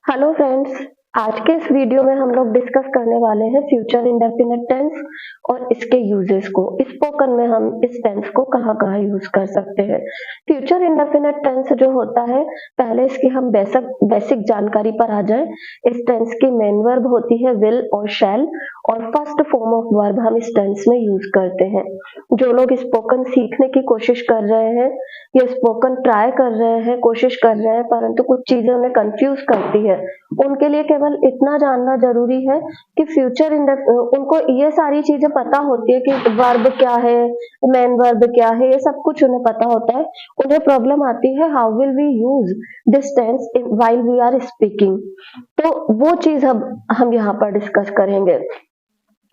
Hello friends. आज के इस वीडियो में हम लोग डिस्कस करने वाले हैं फ्यूचर इंडेफिनिट टेंस और इसके यूजेस को। स्पोकन में हम इस टेंस को कहाँ कहाँ यूज कर सकते हैं। फ्यूचर इंडेफिनिट टेंस जो होता है, पहले इसकी हम बेसिक जानकारी पर आ जाए। इस टेंस की मेन वर्ब होती है विल और शैल, और फर्स्ट फॉर्म ऑफ वर्ब हम इस टेंस में यूज करते हैं। जो लोग स्पोकन सीखने की कोशिश कर रहे हैं या स्पोकन ट्राई कर रहे हैं, कोशिश कर रहे हैं, परंतु कुछ चीजें उन्हें कंफ्यूज करती है, उनके लिए केवल इतना जानना जरूरी है कि उनको ये सारी चीजें पता होती है कि वर्ब क्या है, मेन वर्ब क्या है, ये सब कुछ उन्हें पता होता है। उन्हें प्रॉब्लम आती है how will we use this tense while we are speaking. तो वो चीज हम यहाँ पर डिस्कस करेंगे।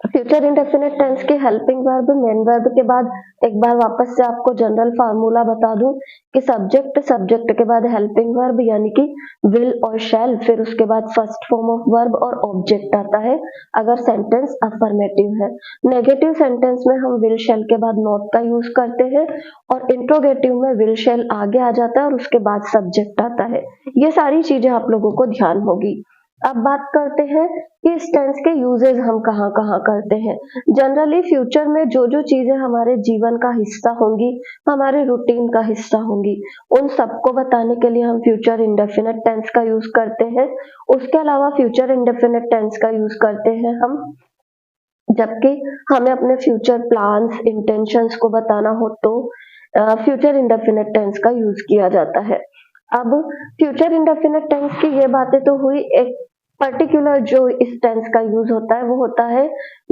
फ्यूचर इंडेफिनिट टेंस के हेल्पिंग वर्ब मेन वर्ब के बाद एक बार वापस से आपको जनरल फार्मूला बता दूं कि सब्जेक्ट के बाद हेल्पिंग वर्ब यानी कि विल और शैल, फिर उसके बाद फर्स्ट फॉर्म ऑफ वर्ब और ऑब्जेक्ट आता है अगर सेंटेंस अफर्मेटिव है। नेगेटिव सेंटेंस में हम विल शैल के बाद नॉट का यूज करते हैं, और इंट्रोगेटिव में विल शैल आगे आ जाता है और उसके बाद सब्जेक्ट आता है। ये सारी चीजें आप लोगों को ध्यान होगी। अब बात करते हैं कि इस टेंस के यूजेस हम कहाँ कहाँ करते हैं। जनरली फ्यूचर में जो जो चीजें हमारे जीवन का हिस्सा होंगी, हमारे रूटीन का हिस्सा होंगी, उन सबको बताने के लिए हम फ्यूचर इंडेफिनिट टेंस का यूज करते हैं। उसके अलावा फ्यूचर इंडेफिनिट टेंस का यूज करते हैं हम जबकि हमें अपने फ्यूचर प्लान्स इंटेंशंस को बताना हो, तो फ्यूचर इंडेफिनिट टेंस का यूज किया जाता है। अब फ्यूचर इंडेफिनिट टेंस की ये बातें तो हुई। एक पर्टिकुलर जो इस टेंस का यूज होता है वो होता है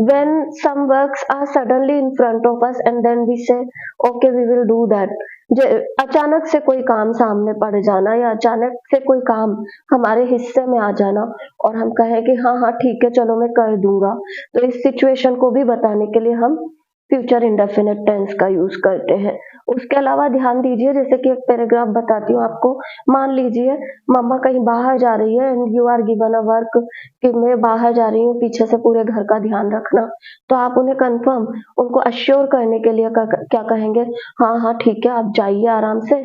when some works are suddenly in front of us and then we say okay we will do that। अचानक से कोई काम सामने पड़ जाना या अचानक से कोई काम हमारे हिस्से में आ जाना और हम कहें कि हाँ हाँ ठीक है चलो मैं कर दूंगा, तो इस सिचुएशन को भी बताने के लिए हम फ्यूचर इंडेफिनिट टेंस का यूज करते हैं। उसके अलावा ध्यान दीजिए, जैसे कि एक पैराग्राफ बताती हूँ आपको। मान लीजिए मम्मा कहीं बाहर जा रही है and you are given a work कि मैं बाहर जा रही हूँ, पीछे से पूरे घर का ध्यान रखना। तो आप उन्हें कंफर्म, उनको अश्योर करने के लिए क्या कहेंगे, हाँ हाँ ठीक है आप जाइए आराम से,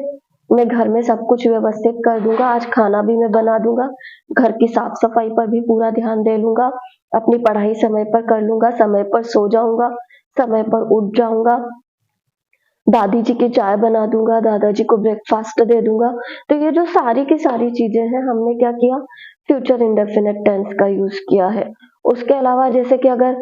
मैं घर में सब कुछ व्यवस्थित कर दूंगा, आज खाना भी मैं बना दूंगा, घर की साफ सफाई पर भी पूरा ध्यान दे लूंगा, अपनी पढ़ाई समय पर कर लूंगा, समय पर सो जाऊंगा, समय पर उठ जाऊंगा, दादी जी की चाय बना दूंगा, दादाजी को ब्रेकफास्ट दे दूंगा। तो ये जो सारी की सारी चीजें हैं, हमने क्या किया, फ्यूचर इंडेफिनिट टेंस का यूज किया है। उसके अलावा जैसे कि अगर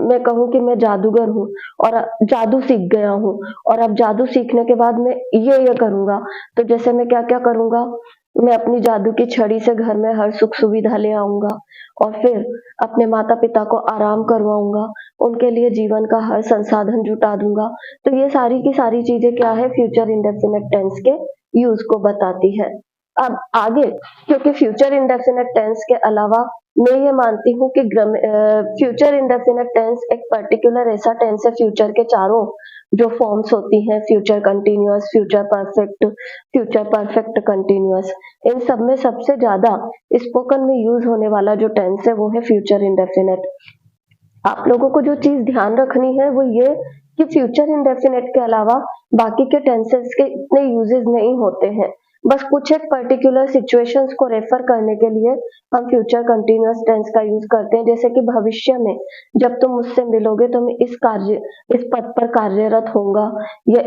मैं कहूँ कि मैं जादूगर हूँ और जादू सीख गया हूँ, और अब जादू सीखने के बाद मैं ये करूंगा, तो जैसे मैं क्या क्या करूंगा, मैं अपनी जादू की छड़ी से घर में हर सुख सुविधा ले आऊंगा और फिर अपने माता पिता को आराम करवाऊंगा, उनके लिए जीवन का हर संसाधन जुटा दूंगा। तो ये सारी की सारी चीजें क्या है, फ्यूचर इंडेफिनिट टेंस के यूज को बताती है। अब आगे, क्योंकि फ्यूचर इंडेफिनिट टेंस के अलावा मैं ये मानती हूँ कि फ्यूचर इंडेफिनिट टेंस एक पर्टिकुलर ऐसा टेंस है, फ्यूचर के चारों जो फॉर्म्स होती हैं, future continuous, future perfect continuous, इन सब में सबसे ज्यादा स्पोकन में यूज होने वाला जो टेंस है वो है फ्यूचर इंडेफिनिट। आप लोगों को जो चीज ध्यान रखनी है वो ये कि फ्यूचर इंडेफिनिट के अलावा बाकी के टेंसेस के इतने यूजेस नहीं होते हैं। बस कुछ एक पर्टिकुलर सिचुएशंस को रेफर करने के लिए हम फ्यूचर कंटिन्यूअस टेंस का यूज करते हैं। जैसे कि भविष्य में जब तुम मुझसे मिलोगे तो मैं इस पद पर कार्यरत होऊंगा, या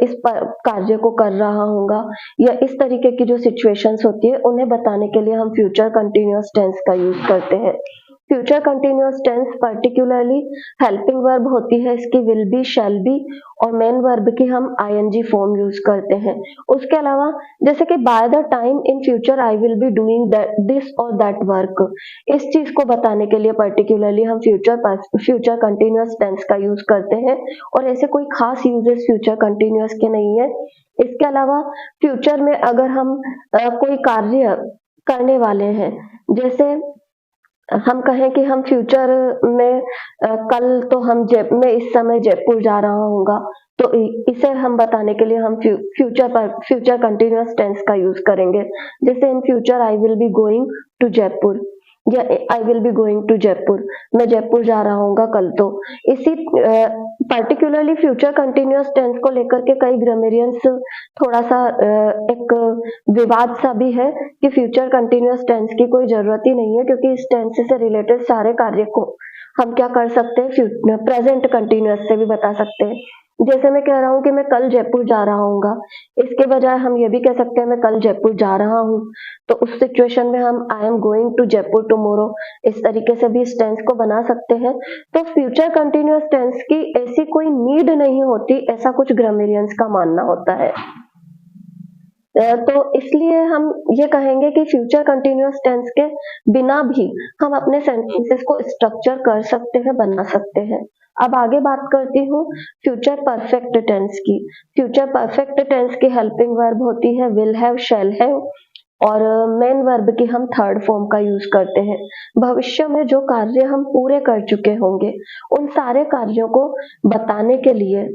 कार्य को कर रहा होऊंगा, या इस तरीके की जो सिचुएशंस होती है उन्हें बताने के लिए हम फ्यूचर कंटिन्यूअस टेंस का यूज करते हैं। Future continuous tense particularly helping verb होती है, इसकी विल बी, शैल बी, और मेन वर्ब की हम आईएनजी फॉर्म यूज करते हैं। उसके अलावा जैसे कि by the time in future I will be doing this और दैट वर्क, इस चीज को बताने के लिए पर्टिकुलरली हम फ्यूचर कंटिन्यूअस टेंस का यूज करते हैं, और ऐसे कोई खास यूजेस फ्यूचर कंटिन्यूअस के नहीं है। इसके अलावा फ्यूचर में अगर हम कोई कार्य करने वाले हैं, जैसे हम कहें कि हम फ्यूचर में कल तो मैं इस समय जयपुर जा रहा हूँगा, तो इसे हम बताने के लिए हम फ्यूचर कंटिन्यूअस टेंस का यूज करेंगे। जैसे in future I will be going to Jaipur, या I will be going to Jaipur, मैं जयपुर जा रहा हूँ कल। तो इसी पर्टिकुलरली फ्यूचर कंटिन्यूअस टेंस को लेकर के कई ग्रामरियंस थोड़ा सा एक विवाद सा भी है कि फ्यूचर कंटिन्यूअस टेंस की कोई जरूरत ही नहीं है, क्योंकि इस टेंस से रिलेटेड सारे कार्य को हम क्या कर सकते हैं, प्रेजेंट कंटिन्यूअस से भी बता सकते हैं। जैसे मैं कह रहा हूँ कि मैं कल जयपुर जा रहा हूँ, इसके बजाय हम ये भी कह सकते हैं मैं कल जयपुर जा रहा हूँ। तो उस सिचुएशन में हम I am going to Jaipur tomorrow, इस तरीके से भी इस टेंस को बना सकते हैं। तो फ्यूचर कंटिन्यूअस टेंस की ऐसी कोई नीड नहीं होती, ऐसा कुछ ग्रामरियंस का मानना होता है। तो इसलिए हम ये कहेंगे कि फ्यूचर कंटिन्यूअस टेंस के बिना भी हम अपने सेंटेंसेस को स्ट्रक्चर कर सकते हैं, बना सकते हैं। अब आगे बात करती हूँ फ्यूचर परफेक्ट टेंस की। फ्यूचर परफेक्ट टेंस की हेल्पिंग वर्ब होती है विल हैव, शैल हैव, और मेन वर्ब की हम थर्ड फॉर्म का यूज करते हैं। भविष्य में जो कार्य हम पूरे कर चुके होंगे, उन सारे कार्यों को बताने के लिए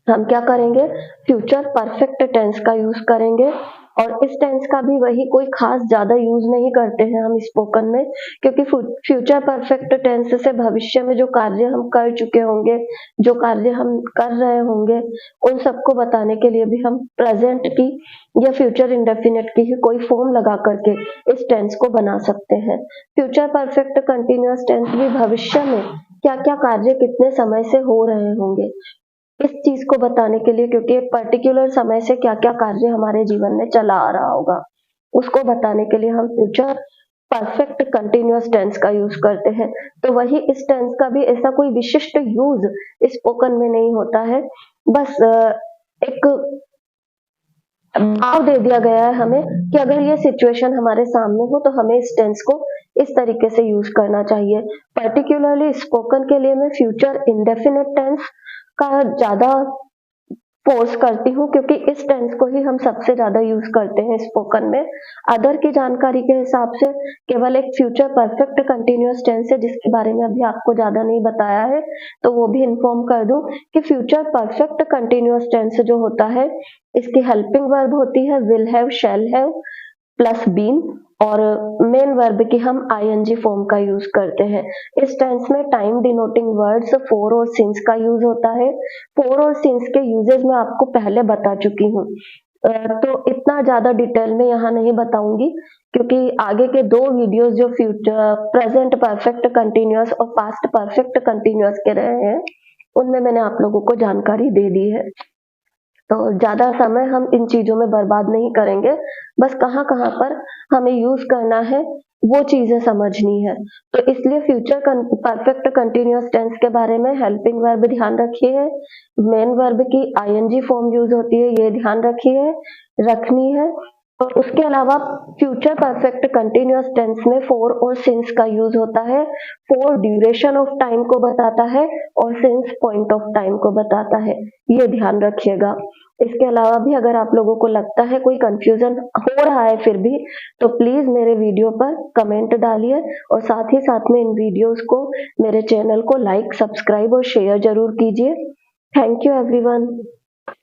हम क्या करेंगे, फ्यूचर परफेक्ट टेंस का यूज करेंगे। और इस टेंस का भी वही कोई खास ज्यादा यूज नहीं करते हैं हम स्पोकन में, क्योंकि फ्यूचर परफेक्ट टेंस से भविष्य में जो कार्य हम कर चुके होंगे, जो कार्य हम कर रहे होंगे, उन सबको बताने के लिए भी हम प्रेजेंट की या फ्यूचर इंडेफिनिट की ही कोई फॉर्म लगा करके इस टेंस को बना सकते हैं। फ्यूचर परफेक्ट कंटिन्यूअस टेंस भी भविष्य में क्या क्या कार्य कितने समय से हो रहे होंगे, इस चीज को बताने के लिए, क्योंकि एक पर्टिकुलर समय से क्या क्या कार्य हमारे जीवन में चला आ रहा होगा, उसको बताने के लिए हम फ्यूचर परफेक्ट कंटिन्यूअस टेंस का यूज करते हैं। तो वही इस टेंस का भी ऐसा कोई विशिष्ट यूज स्पोकन में नहीं होता है, बस एक भाव दे दिया गया है हमें कि अगर ये सिचुएशन हमारे सामने हो तो हमें इस टेंस को इस तरीके से यूज करना चाहिए। पर्टिकुलरली स्पोकन के लिए मैं फ्यूचर इंडेफिनिट टेंस का ज्यादा फोर्स करती हूँ, क्योंकि इस टेंस को ही हम सबसे ज्यादा यूज करते हैं स्पोकन में। अदर की जानकारी के हिसाब से केवल एक फ्यूचर परफेक्ट कंटिन्यूअस टेंस है, जिसके बारे में अभी आपको ज्यादा नहीं बताया है, तो वो भी इन्फॉर्म कर दूं कि फ्यूचर परफेक्ट कंटिन्यूअस टेंस जो होता है, इसकी हेल्पिंग वर्ब होती है will have, shall have plus been, और मेन वर्ब की हम आईएनजी फॉर्म का यूज करते हैं। इस टेंस में टाइम डिनोटिंग वर्ड्स फॉर और सिंस का यूज होता है। फॉर और सिंस के यूजेस मैं आपको पहले बता चुकी हूँ, तो इतना ज्यादा डिटेल में यहाँ नहीं बताऊंगी, क्योंकि आगे के दो वीडियोस जो फ्यूचर प्रेजेंट परफेक्ट कंटिन्यूअस और पास्ट परफेक्ट कंटिन्यूअस के रहे हैं, उनमें मैंने आप लोगों को जानकारी दे दी है। तो ज्यादा समय हम इन चीजों में बर्बाद नहीं करेंगे, बस कहाँ कहाँ पर हमें यूज करना है वो चीजें समझनी है। तो इसलिए फ्यूचर परफेक्ट कंटिन्यूअस टेंस के बारे में हेल्पिंग वर्ब ध्यान रखिए, मेन वर्ब की आईएनजी फॉर्म यूज होती है, ये ध्यान रखिए, रखनी है। और उसके अलावा फ्यूचर परफेक्ट कंटिन्यूअस टेंस में फॉर और सिंस का यूज होता है। फॉर ड्यूरेशन ऑफ टाइम को बताता है और सिंस पॉइंट ऑफ टाइम को बताता है, ये ध्यान रखिएगा। इसके अलावा भी अगर आप लोगों को लगता है कोई कंफ्यूजन हो रहा है फिर भी, तो प्लीज मेरे वीडियो पर कमेंट डालिए, और साथ ही साथ में इन वीडियोस को, मेरे चैनल को लाइक, सब्सक्राइब और शेयर जरूर कीजिए। Thank you everyone.